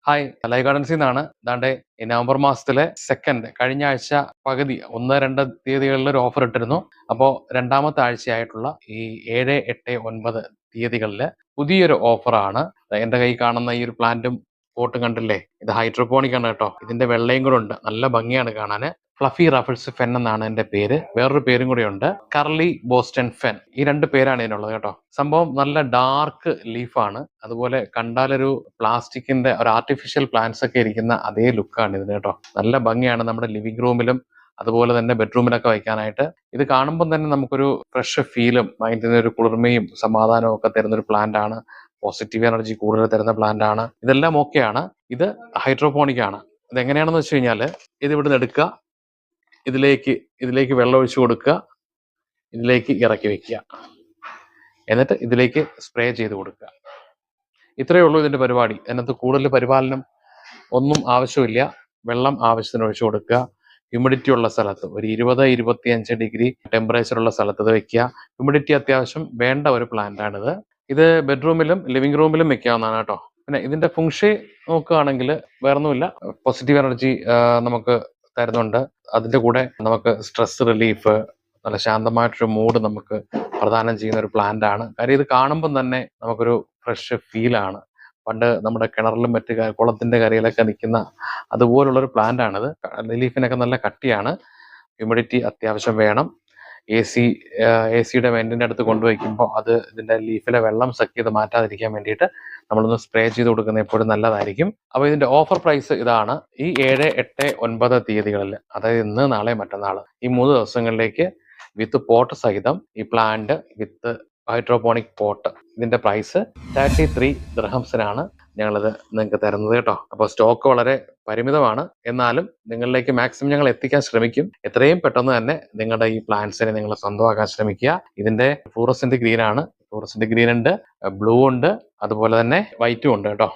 Hi, ലൈ ഗാർഡൻസിൽ നിന്നാണ്. ദാണ്ടെ ഈ November മാസത്തിലെ സെക്കൻഡ് കഴിഞ്ഞ ആഴ്ച പകുതി 1-2 തീയതികളിൽ ഒരു ഓഫർ ഇട്ടിരുന്നു. അപ്പോൾ രണ്ടാമത്തെ ആഴ്ചയായിട്ടുള്ള ഈ 7, 8, 9 തീയതികളിൽ പുതിയൊരു ഓഫറാണ്. എൻ്റെ കൈ കാണുന്ന ഈ ഒരു പ്ലാന്റും പോട്ടും കണ്ടില്ലേ, ഇത് ഹൈഡ്രോപോണിക് ആണ് കേട്ടോ. ഇതിന്റെ വെള്ളയും കൂടെ ഉണ്ട്, നല്ല ഭംഗിയാണ് കാണാൻ. ഫ്ലഫി റഫിൾസ് ഫെൻ എന്നാണ് എന്റെ പേര്. വേറൊരു പേരും കൂടെ ഉണ്ട്, കർലി ബോസ്റ്റൺ ഫെൻ. ഈ രണ്ട് പേരാണ് ഇതിനുള്ളത് കേട്ടോ. സംഭവം നല്ല ഡാർക്ക് ലീഫാണ്. അതുപോലെ കണ്ടാലൊരു പ്ലാസ്റ്റിക്കിന്റെ ഒരു ആർട്ടിഫിഷ്യൽ പ്ലാന്റ്സ് ഒക്കെ ഇരിക്കുന്ന അതേ ലുക്കാണ് ഇതിന് കേട്ടോ. നല്ല ഭംഗിയാണ് നമ്മുടെ ലിവിംഗ് റൂമിലും അതുപോലെ തന്നെ ബെഡ്റൂമിലൊക്കെ വയ്ക്കാനായിട്ട്. ഇത് കാണുമ്പോൾ തന്നെ നമുക്കൊരു ഫ്രഷ് ഫീലും മൈൻഡിന് ഒരു കുളിർമയും സമാധാനവും ഒക്കെ തരുന്നൊരു പ്ലാന്റ് ആണ്. പോസിറ്റീവ് എനർജി കൂടുതൽ തരുന്ന പ്ലാന്റ് ആണ്. ഇതെല്ലാം ഓക്കെയാണ്. ഇത് ഹൈഡ്രോപോണിക് ആണ്. ഇതെങ്ങനെയാണെന്ന് വെച്ച് കഴിഞ്ഞാൽ, ഇത് ഇവിടുന്ന് എടുക്കുക, ഇതിലേക്ക് വെള്ളം ഒഴിച്ചു കൊടുക്കുക, ഇതിലേക്ക് ഇറക്കി വെക്കുക, എന്നിട്ട് ഇതിലേക്ക് സ്പ്രേ ചെയ്ത് കൊടുക്കുക. ഇത്രയേ ഉള്ളൂ ഇതിന്റെ പരിപാടി. അതിനകത്ത് കൂടുതൽ പരിപാലനം ഒന്നും ആവശ്യമില്ല. വെള്ളം ആവശ്യത്തിന് ഒഴിച്ചു കൊടുക്കുക. ഹ്യൂമിഡിറ്റി ഉള്ള സ്ഥലത്ത്, ഒരു 20-25 ഡിഗ്രി ടെമ്പറേച്ചർ ഉള്ള സ്ഥലത്ത് ഇത് വെക്കുക. ഹ്യൂമിഡിറ്റി അത്യാവശ്യം വേണ്ട ഒരു പ്ലാന്റ് ആണിത്. ഇത് ബെഡ്റൂമിലും ലിവിംഗ് റൂമിലും വെക്കാവുന്നതാണ് കേട്ടോ. പിന്നെ ഇതിന്റെ ഫുങ്ഷി നോക്കുകയാണെങ്കിൽ വേറൊന്നുമില്ല, പോസിറ്റീവ് എനർജി നമുക്ക് തരുന്നുണ്ട്. അതിന്റെ കൂടെ നമുക്ക് സ്ട്രെസ് റിലീഫ്, നല്ല ശാന്തമായിട്ടൊരു മൂഡ് നമുക്ക് പ്രദാനം ചെയ്യുന്ന ഒരു പ്ലാന്റ് ആണ്. കാര്യം ഇത് കാണുമ്പം തന്നെ നമുക്കൊരു ഫ്രഷ് ഫീലാണ്. പണ്ട് നമ്മുടെ കിണറിലും മറ്റ് കുളത്തിന്റെ കരയിലൊക്കെ നിൽക്കുന്ന അതുപോലുള്ളൊരു പ്ലാന്റ് ആണിത്. ലീഫിനൊക്കെ നല്ല കട്ടിയാണ്. ഹ്യൂമിഡിറ്റി അത്യാവശ്യം വേണം. എ സിയുടെ വെന്റിന്റെ അടുത്ത് കൊണ്ടുവയ്ക്കുമ്പോൾ അത് ഇതിന്റെ ലീഫിലെ വെള്ളം സക്ക് ചെയ്ത് മാറ്റാതിരിക്കാൻ വേണ്ടിയിട്ട് നമ്മളൊന്ന് സ്പ്രേ ചെയ്ത് കൊടുക്കുന്നത് എപ്പോഴും നല്ലതായിരിക്കും. അപ്പോൾ ഇതിന്റെ ഓഫർ പ്രൈസ് ഇതാണ്. ഈ 7, 8, 9 തീയതികളിൽ, അതായത് ഇന്ന്, നാളെ, മറ്റന്നാൾ, ഈ 3 ദിവസങ്ങളിലേക്ക് വിത്ത് പോട്ട് സഹിതം ഈ പ്ലാന്റ് വിത്ത് ഹൈഡ്രോപോണിക് പോട്ട്, ഇതിന്റെ പ്രൈസ് 33 ദിർഹംസിനാണ് ഞങ്ങളിത് നിങ്ങൾക്ക് തരുന്നത് കേട്ടോ. അപ്പോൾ സ്റ്റോക്ക് വളരെ പരിമിതമാണ്. എന്നാലും നിങ്ങളിലേക്ക് മാക്സിമം ഞങ്ങൾ എത്തിക്കാൻ ശ്രമിക്കും. എത്രയും പെട്ടെന്ന് തന്നെ നിങ്ങളുടെ ഈ പ്ലാന്റ്സിനെ നിങ്ങൾ സ്വന്തമാക്കാൻ ശ്രമിക്കുക. ഇതിന്റെ ഫ്ലൂറസെന്റ് ഗ്രീൻ ആണ്. ഫ്ലൂറസെന്റ് ഗ്രീൻ ഉണ്ട്, ബ്ലൂ ഉണ്ട്, അതുപോലെ തന്നെ വൈറ്റും ഉണ്ട് കേട്ടോ.